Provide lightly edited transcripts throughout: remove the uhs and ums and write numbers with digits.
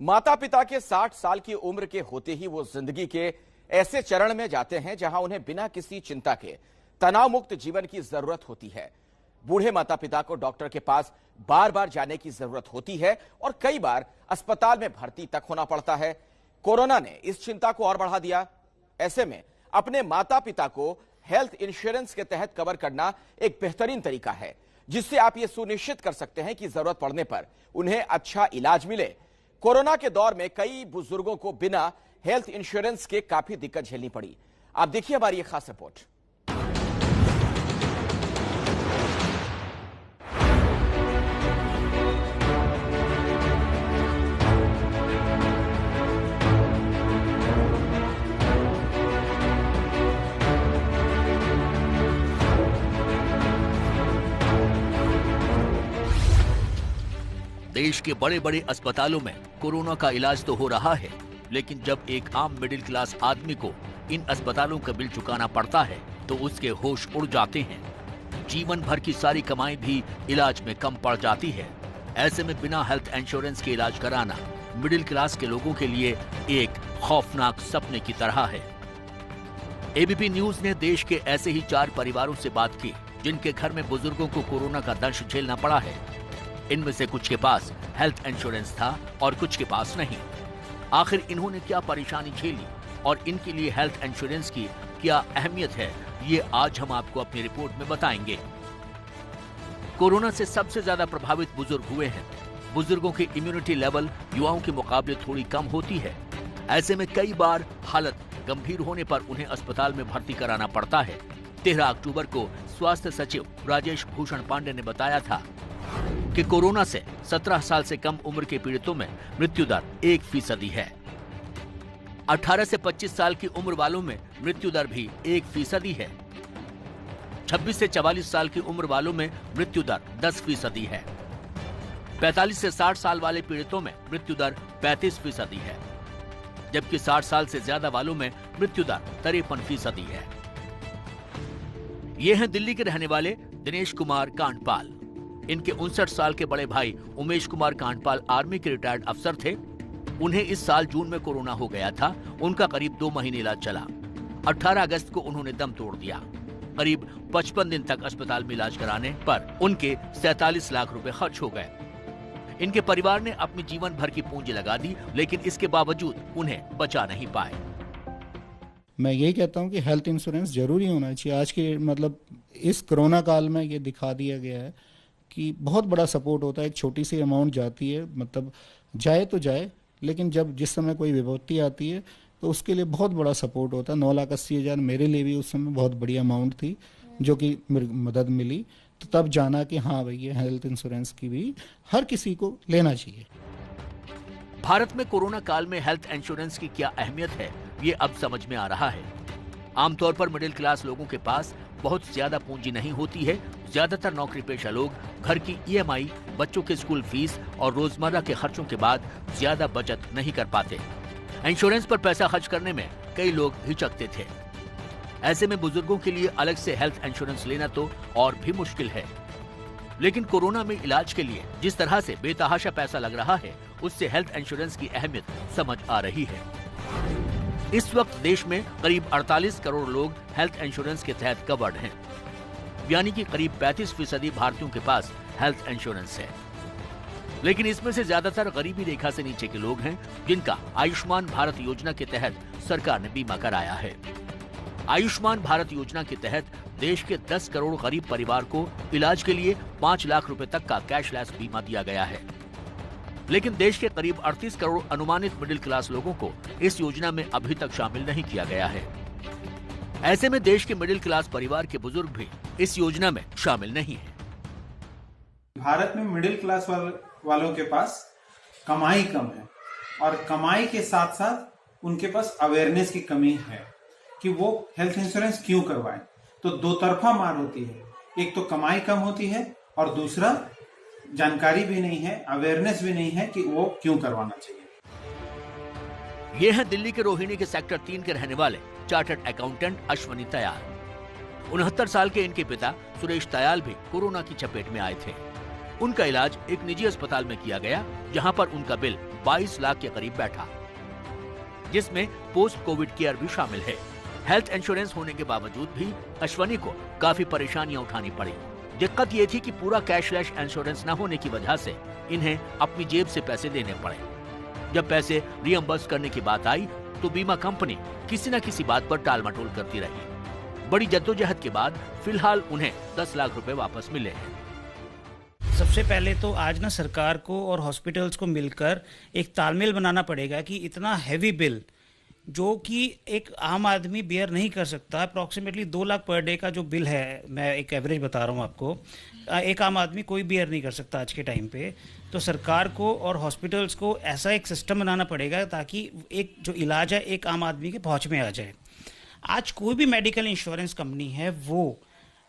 माता पिता के 60 साल की उम्र के होते ही वो जिंदगी के ऐसे चरण में जाते हैं जहां उन्हें बिना किसी चिंता के तनाव मुक्त जीवन की जरूरत होती है। बूढ़े माता पिता को डॉक्टर के पास बार बार जाने की जरूरत होती है और कई बार अस्पताल में भर्ती तक होना पड़ता है। कोरोना ने इस चिंता को और बढ़ा दिया। ऐसे में अपने माता पिता को हेल्थ इंश्योरेंस के तहत कवर करना एक बेहतरीन तरीका है, जिससे आप यह सुनिश्चित कर सकते हैं कि जरूरत पड़ने पर उन्हें अच्छा इलाज मिले। कोरोना के दौर में कई बुजुर्गों को बिना हेल्थ इंश्योरेंस के काफी दिक्कत झेलनी पड़ी। आप देखिए हमारी यह खास रिपोर्ट। देश के बड़े बड़े अस्पतालों में कोरोना का इलाज तो हो रहा है, लेकिन जब एक आम मिडिल क्लास आदमी को इन अस्पतालों का बिल चुकाना पड़ता है तो उसके होश उड़ जाते हैं। जीवन भर की सारी कमाई भी इलाज में कम पड़ जाती है। ऐसे में बिना हेल्थ इंश्योरेंस के इलाज कराना मिडिल क्लास के लोगों के लिए एक खौफनाक सपने की तरह है। एबीपी न्यूज ने देश के ऐसे ही 4 परिवारों से बात की जिनके घर में बुजुर्गों को कोरोना का दंश झेलना पड़ा है। इनमें से कुछ के पास हेल्थ इंश्योरेंस था और कुछ के पास नहीं। आखिर इन्होंने क्या परेशानी झेली और इनके लिए हेल्थ इंश्योरेंस की क्या अहमियत है, ये आज हम आपको अपनी रिपोर्ट में बताएंगे। कोरोना से सबसे ज्यादा प्रभावित बुजुर्ग हुए हैं। बुजुर्गों की इम्यूनिटी लेवल युवाओं के मुकाबले थोड़ी कम होती है। ऐसे में कई बार हालत गंभीर होने पर उन्हें अस्पताल में भर्ती कराना पड़ता है। 13 अक्टूबर को स्वास्थ्य सचिव राजेश भूषण पांडे ने बताया था कि कोरोना से 17 साल से कम उम्र के पीड़ितों में मृत्यु दर 1% है। 18 से 25 साल की उम्र वालों में मृत्यु दर भी 1% है। 26 से 44 साल की उम्र वालों में मृत्यु दर 10% है। 45 से 60 साल वाले पीड़ितों में मृत्यु दर 35% है, जबकि 60 साल से ज्यादा वालों में मृत्यु दर 53% है। ये हैं दिल्ली के रहने वाले दिनेश कुमार कांडपाल। इनके 59 साल के बड़े भाई उमेश कुमार कांडपाल आर्मी के रिटायर्ड अफसर थे। उन्हें इस साल जून में कोरोना हो गया था। उनका करीब 2 महीने इलाज चला। 18 अगस्त को उन्होंने दम तोड़ दिया। करीब 55 दिन तक अस्पताल में इलाज कराने पर उनके 47 लाख रुपए खर्च हो गए। इनके परिवार ने अपनी जीवन भर की पूंजी लगा दी, लेकिन इसके बावजूद उन्हें बचा नहीं पाए। मैं यही कहता हूं कि हेल्थ इंश्योरेंस जरूरी होना चाहिए। आज के इस कोरोना काल में ये दिखा दिया गया है कि बहुत बड़ा सपोर्ट होता है। एक छोटी सी अमाउंट जाती है, जाए तो जाए, लेकिन जब जिस समय कोई विपत्ति आती है तो उसके लिए बहुत बड़ा सपोर्ट होता है। 9,80,000 मेरे लिए भी उस समय बहुत बड़ी अमाउंट थी जो कि मदद मिली। तो तब जाना कि हाँ भाई, ये हेल्थ इंश्योरेंस की भी हर किसी को लेना चाहिए। भारत में कोरोना काल में हेल्थ इंश्योरेंस की क्या अहमियत है, ये अब समझ में आ रहा है। आमतौर पर मिडिल क्लास लोगों के पास बहुत ज्यादा पूंजी नहीं होती है। ज्यादातर नौकरी पेशा लोग घर की ईएमआई, बच्चों के स्कूल फीस और रोजमर्रा के खर्चों के बाद ज्यादा बचत नहीं कर पाते। इंश्योरेंस पर पैसा खर्च करने में कई लोग हिचकते थे। ऐसे में बुजुर्गों के लिए अलग से हेल्थ इंश्योरेंस लेना तो और भी मुश्किल है। लेकिन कोरोना में इलाज के लिए जिस तरह से बेतहाशा पैसा लग रहा है, उससे हेल्थ इंश्योरेंस की अहमियत समझ आ रही है। इस वक्त देश में करीब 48 करोड़ लोग हेल्थ इंश्योरेंस के तहत कवर्ड हैं, यानी कि करीब 35% भारतीयों के पास हेल्थ इंश्योरेंस है। लेकिन इसमें से ज्यादातर गरीबी रेखा से नीचे के लोग हैं, जिनका आयुष्मान भारत योजना के तहत सरकार ने बीमा कराया है। आयुष्मान भारत योजना के तहत देश के 10 करोड़ गरीब परिवार को इलाज के लिए 5 लाख रुपए तक का कैशलेस बीमा दिया गया है। लेकिन देश के करीब 38 करोड़ अनुमानित मिडिल क्लास लोगों को इस योजना में अभी तक शामिल नहीं किया गया है। ऐसे में देश के मिडिल क्लास परिवार के बुजुर्ग भी इस योजना में शामिल नहीं है। भारत में मिडिल क्लास वालों के पास कमाई कम है और कमाई के साथ साथ उनके पास अवेयरनेस की कमी है कि वो हेल्थ इंश्योरेंस क्यों करवाएं। तो दो तरफा मार होती है। एक तो कमाई कम होती है और दूसरा जानकारी भी नहीं है, अवेयरनेस भी नहीं है कि वो क्यों करवाना चाहिए। ये है दिल्ली के रोहिणी के सेक्टर 3 के रहने वाले चार्टर्ड अकाउंटेंट अश्वनी तयाल। 69 साल के इनके पिता सुरेश तयाल भी कोरोना की चपेट में आए थे। उनका इलाज एक निजी अस्पताल में किया गया, जहां पर उनका बिल 22 लाख के करीब बैठा, जिसमें पोस्ट कोविड केयर भी शामिल है। हेल्थ इंश्योरेंस होने के बावजूद भी अश्वनी को काफी परेशानियां उठानी पड़ी। दिक्कत ये थी कि पूरा कैशलेस इंश्योरेंस न होने की वजह से इन्हें अपनी जेब से पैसे देने पड़े। जब पैसे रियम्बर्स करने की बात आई तो बीमा कंपनी किसी न किसी बात पर टाल मटोल करती रही। बड़ी जद्दोजहद के बाद फिलहाल उन्हें 10 लाख रुपए वापस मिले हैं। सबसे पहले तो आज ना सरकार को और हॉस्पिटल्स को मिलकर एक तालमेल बनाना पड़ेगा कि इतना हैवी बिल जो कि एक आम आदमी बेयर नहीं कर सकता, अप्रॉक्सीमेटली 2 लाख पर डे का जो बिल है, मैं एक एवरेज बता रहा हूँ आपको, एक आम आदमी कोई बेयर नहीं कर सकता आज के टाइम पे। तो सरकार को और हॉस्पिटल्स को ऐसा एक सिस्टम बनाना पड़ेगा ताकि एक जो इलाज है एक आम आदमी के पहुँच में आ जाए। आज कोई भी मेडिकल इंश्योरेंस कंपनी है वो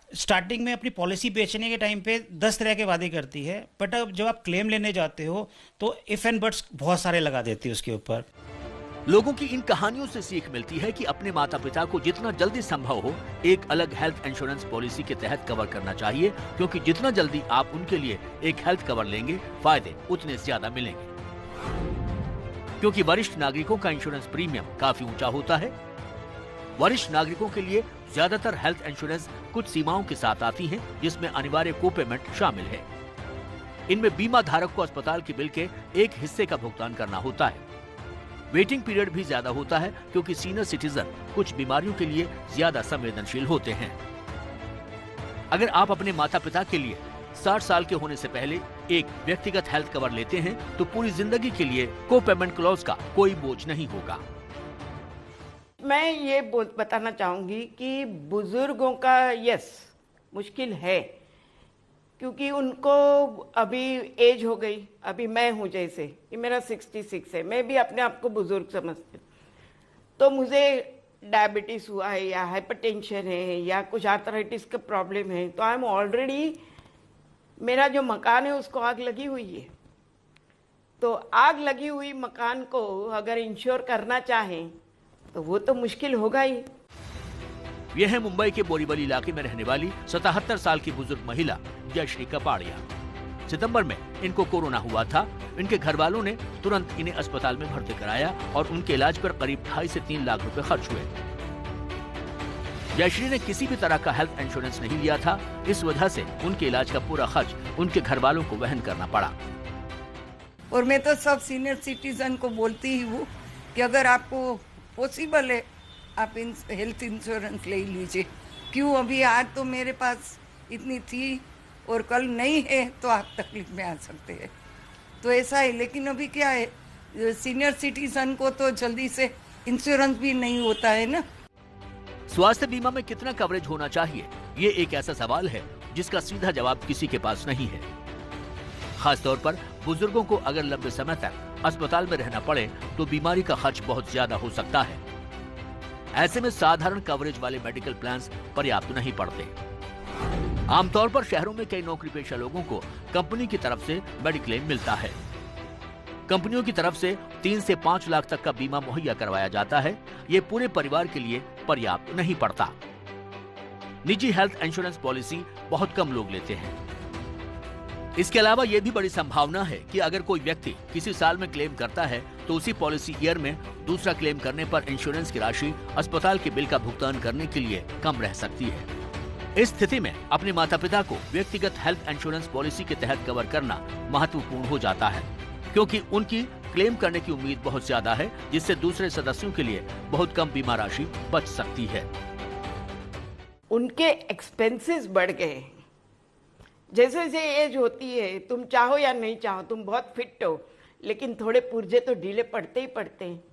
स्टार्टिंग में अपनी पॉलिसी बेचने के टाइम पे 10 तरह के वादे करती है, बट अब जब आप क्लेम लेने जाते हो तो इफ एंड बट्स बहुत सारे लगा देती है उसके ऊपर। लोगों की इन कहानियों से सीख मिलती है कि अपने माता पिता को जितना जल्दी संभव हो एक अलग हेल्थ इंश्योरेंस पॉलिसी के तहत कवर करना चाहिए, क्योंकि जितना जल्दी आप उनके लिए एक हेल्थ कवर लेंगे फायदे उतने ज्यादा मिलेंगे। क्योंकि वरिष्ठ नागरिकों का इंश्योरेंस प्रीमियम काफी ऊंचा होता है। वरिष्ठ नागरिकों के लिए ज्यादातर हेल्थ इंश्योरेंस कुछ सीमाओं के साथ आती हैं, जिसमें अनिवार्य कोपेमेंट शामिल है। इनमें बीमा धारक को अस्पताल के बिल के एक हिस्से का भुगतान करना होता है। वेटिंग पीरियड भी ज्यादा होता है, क्योंकि सीनियर सिटीजन कुछ बीमारियों के लिए ज्यादा संवेदनशील होते हैं। अगर आप अपने माता पिता के लिए 60 साल के होने से पहले एक व्यक्तिगत हेल्थ कवर लेते हैं तो पूरी जिंदगी के लिए को पेमेंट क्लॉज का कोई बोझ नहीं होगा। मैं ये बताना चाहूंगी कि बुजुर्गों का यस मुश्किल है, क्योंकि उनको अभी एज हो गई। अभी मैं हूँ, जैसे ये मेरा 66 है, मैं भी अपने आप को बुजुर्ग समझती हूँ। तो मुझे डायबिटीज हुआ है या हाइपरटेंशन है या कुछ आर्थराइटिस का प्रॉब्लम है, तो आई एम ऑलरेडी, मेरा जो मकान है उसको आग लगी हुई है। तो आग लगी हुई मकान को अगर इंश्योर करना चाहें तो वो तो मुश्किल होगा ही। यह है मुंबई के बोरीवली इलाके में रहने वाली 77 साल की बुजुर्ग महिला जयश्री कपाड़िया। सितंबर में इनको कोरोना हुआ था। इनके घर वालों ने तुरंत इन्हें अस्पताल में भर्ती कराया और उनके इलाज पर करीब 2.5 से 3 लाख रुपए खर्च हुए। जयश्री ने किसी भी तरह का हेल्थ इंश्योरेंस नहीं लिया था, इस वजह से उनके इलाज का पूरा खर्च उनके घर वालों को वहन करना पड़ा। और मैं तो सब सीनियर सिटीजन को बोलती ही हूँ कि अगर आपको पॉसिबल है आप हेल्थ इंश्योरेंस ले लीजिए। क्यों, अभी आज तो मेरे पास इतनी थी और कल नहीं है तो आप तकलीफ में आ सकते हैं। तो ऐसा है, लेकिन अभी क्या है, सीनियर सिटीजन को तो जल्दी से इंश्योरेंस भी नहीं होता है ना। स्वास्थ्य बीमा में कितना कवरेज होना चाहिए, ये एक ऐसा सवाल है जिसका सीधा जवाब किसी के पास नहीं है। खासतौर पर बुजुर्गों को अगर लंबे समय तक अस्पताल में रहना पड़े तो बीमारी का खर्च बहुत ज्यादा हो सकता है। ऐसे में साधारण कवरेज वाले मेडिकल प्लान्स पर्याप्त नहीं पड़ते। आमतौर पर शहरों में कई नौकरी पेशा लोगों को कंपनी की तरफ से मेडिक्लेम मिलता है। कंपनियों की तरफ से 3 से 5 लाख तक का बीमा मुहैया करवाया जाता है। ये पूरे परिवार के लिए पर्याप्त नहीं पड़ता। निजी हेल्थ इंश्योरेंस पॉलिसी बहुत कम लोग लेते हैं। इसके अलावा यह भी बड़ी संभावना है कि अगर कोई व्यक्ति किसी साल में क्लेम करता है तो उसी पॉलिसी ईयर में दूसरा क्लेम करने पर इंश्योरेंस की राशि अस्पताल के बिल का भुगतान करने के लिए कम रह सकती है। इस स्थिति में अपने माता पिता को व्यक्तिगत हेल्थ इंश्योरेंस पॉलिसी के तहत कवर करना महत्वपूर्ण हो जाता है, क्योंकि उनकी क्लेम करने की उम्मीद बहुत ज्यादा है, जिससे दूसरे सदस्यों के लिए बहुत कम बीमा राशि बच सकती है। उनके एक्सपेंसेस बढ़ गए। जैसे जैसे एज होती है, तुम चाहो या नहीं चाहो, तुम बहुत फिट हो, लेकिन थोड़े पुर्जे तो ढीले पड़ते ही पड़ते हैं।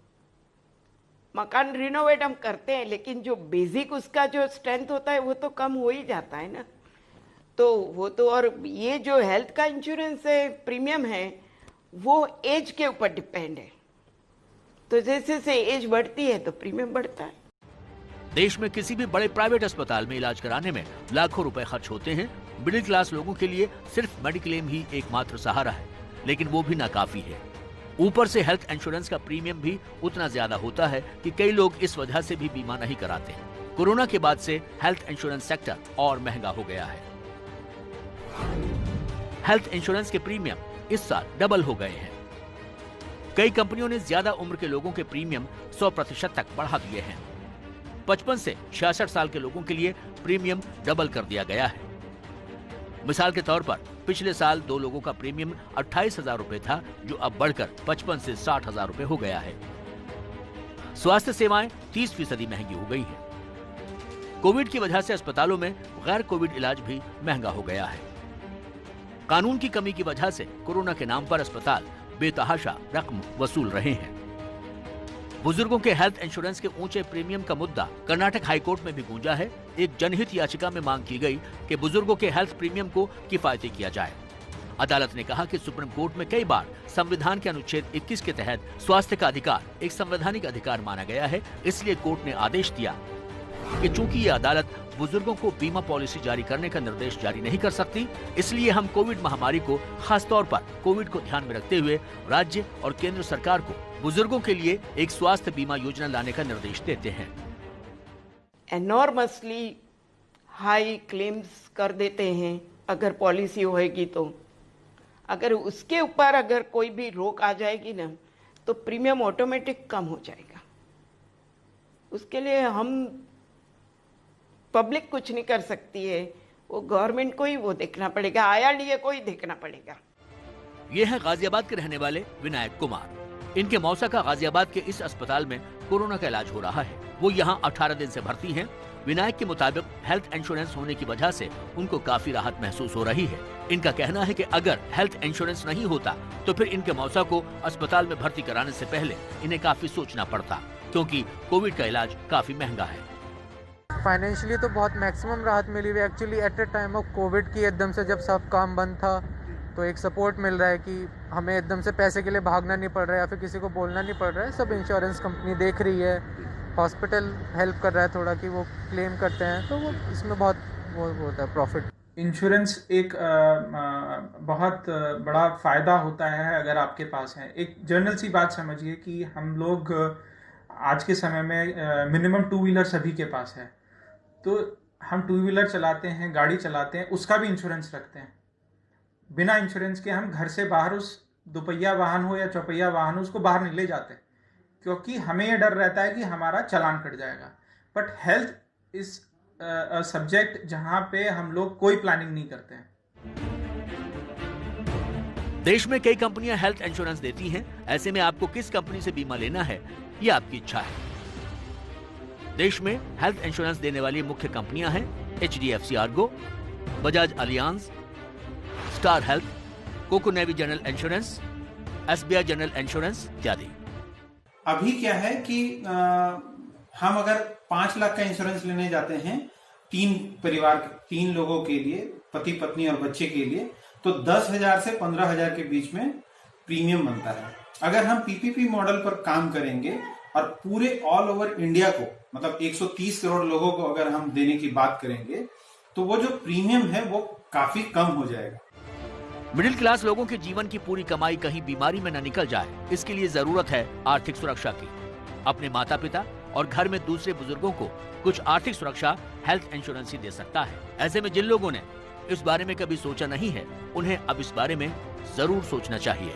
मकान रिनोवेट हम करते हैं, लेकिन जो बेसिक उसका जो स्ट्रेंथ होता है वो तो कम हो ही जाता है ना। तो वो तो, और ये जो हेल्थ का इंश्योरेंस है, प्रीमियम है, वो एज के ऊपर डिपेंड है। तो जैसे जैसे एज बढ़ती है तो प्रीमियम बढ़ता है। देश में किसी भी बड़े प्राइवेट अस्पताल में इलाज कराने में लाखों रुपए खर्च होते हैं। मिडिल क्लास लोगों के लिए सिर्फ मेडिक्लेम ही एकमात्र सहारा है, लेकिन वो भी नाकाफी है। ऊपर से हेल्थ इंश्योरेंस का प्रीमियम भी उतना ज्यादा होता है कि कई लोग इस वजह से भी बीमा नहीं कराते। कोरोना के बाद से हेल्थ इंश्योरेंस सेक्टर और महंगा हो गया है। हेल्थ इंश्योरेंस के प्रीमियम इस साल डबल हो गए हैं। कई कंपनियों ने ज्यादा उम्र के लोगों के प्रीमियम 100% तक बढ़ा दिए हैं। 55 से 66 साल के लोगों के लिए प्रीमियम डबल कर दिया गया है। मिसाल के तौर पर पिछले साल 2 लोगों का प्रीमियम 28,000 रुपए था, जो अब बढ़कर 55 से 60,000 रुपए हो गया है। स्वास्थ्य सेवाएं 30% महंगी हो गई हैं। कोविड की वजह से अस्पतालों में गैर कोविड इलाज भी महंगा हो गया है। कानून की कमी की वजह से कोरोना के नाम पर अस्पताल बेतहाशा रकम वसूल रहे हैं। बुजुर्गों के हेल्थ इंश्योरेंस के ऊंचे प्रीमियम का मुद्दा कर्नाटक हाईकोर्ट में भी गूंजा है। एक जनहित याचिका में मांग की गई कि बुजुर्गों के हेल्थ प्रीमियम को किफायती किया जाए। अदालत ने कहा कि सुप्रीम कोर्ट में कई बार संविधान के अनुच्छेद 21 के तहत स्वास्थ्य का अधिकार एक संवैधानिक अधिकार माना गया है, इसलिए कोर्ट ने आदेश दिया कि चूंकि ये अदालत बुजुर्गों को बीमा पॉलिसी जारी करने का निर्देश जारी नहीं कर सकती, इसलिए हम कोविड महामारी को खासतौर पर कोविड को ध्यान में रखते हुए राज्य और केंद्र सरकार को बुजुर्गों के लिए एक स्वास्थ्य बीमा योजना लाने का निर्देश देते हैं। एनॉर्मसली हाई क्लेम्स कर देते हैं अगर पॉलिसी होएगी तो। अगर उसके ऊपर अगर कोई भी रोक आ जाएगी ना, तो प्रीमियम ऑटोमेटिक कम हो जाएगा। उसके लिए हम पब्लिक कुछ नहीं कर सकती है, वो गवर्नमेंट को ही वो देखना पड़ेगा, IRDA को ही देखना पड़ेगा। ये है गाजियाबाद के रहने वाले विनायक कुमार। इनके मौसा का गाजियाबाद के इस अस्पताल में कोरोना का इलाज हो रहा है। वो यहाँ 18 दिन से भर्ती हैं। विनायक के मुताबिक हेल्थ इंश्योरेंस होने की वजह से उनको काफी राहत महसूस हो रही है। इनका कहना है कि अगर हेल्थ इंश्योरेंस नहीं होता तो फिर इनके मौसा को अस्पताल में भर्ती कराने से पहले इन्हें काफी सोचना पड़ता, क्योंकि कोविड का इलाज काफी महंगा है। फाइनेंशियली तो बहुत मैक्सिमम राहत मिली हुई। Actually at a time of Covid की एकदम से जब सब काम बंद था, तो एक सपोर्ट मिल रहा है कि हमें एकदम से पैसे के लिए भागना नहीं पड़ रहा है या फिर किसी को बोलना नहीं पड़ रहा है। सब इंश्योरेंस कंपनी देख रही है, हॉस्पिटल हेल्प कर रहा है थोड़ा कि वो क्लेम करते हैं, तो वो इसमें बहुत वो होता है प्रॉफिट। इंश्योरेंस एक बहुत बड़ा फ़ायदा होता है अगर आपके पास है। एक जनरल सी बात समझिए कि हम लोग आज के समय में मिनिमम 2 व्हीलर सभी के पास है, तो हम 2 व्हीलर चलाते हैं, गाड़ी चलाते हैं, उसका भी इंश्योरेंस रखते हैं। बिना इंश्योरेंस के हम घर से बाहर, उस दोपहिया वाहन हो या चौपहिया वाहन हो, उसको बाहर नहीं ले जाते, क्योंकि हमें यह डर रहता है कि हमारा चालान कट जाएगा। बट हेल्थ इज सब्जेक्ट जहां पे हम लोग कोई प्लानिंग नहीं करते हैं। देश में कई कंपनियां हेल्थ इंश्योरेंस देती हैं। ऐसे में आपको किस कंपनी से बीमा लेना है, ये आपकी इच्छा है। देश में हेल्थ इंश्योरेंस देने वाली मुख्य कंपनियां हैं HDFC Ergo, Bajaj Allianz, Star Health, कोको नेवी general insurance, SBI general insurance इत्यादि। अभी क्या है कि हम अगर 5 लाख का इंश्योरेंस लेने जाते हैं 3 लोगों के लिए, पति पत्नी और बच्चे के लिए, तो 10,000 से 15,000 के बीच में प्रीमियम बनता है। अगर हम PPP मॉडल पर काम करेंगे और पूरे ऑल ओवर इंडिया को, मतलब 130 करोड़ लोगों को अगर हम देने की बात करेंगे, तो वो जो प्रीमियम है वो काफी कम हो जाएगा। मिडिल क्लास लोगों के जीवन की पूरी कमाई कहीं बीमारी में न निकल जाए, इसके लिए जरूरत है आर्थिक सुरक्षा की। अपने माता पिता और घर में दूसरे बुजुर्गों को कुछ आर्थिक सुरक्षा हेल्थ इंश्योरेंस ही दे सकता है। ऐसे में जिन लोगों ने इस बारे में कभी सोचा नहीं है, उन्हें अब इस बारे में जरूर सोचना चाहिए।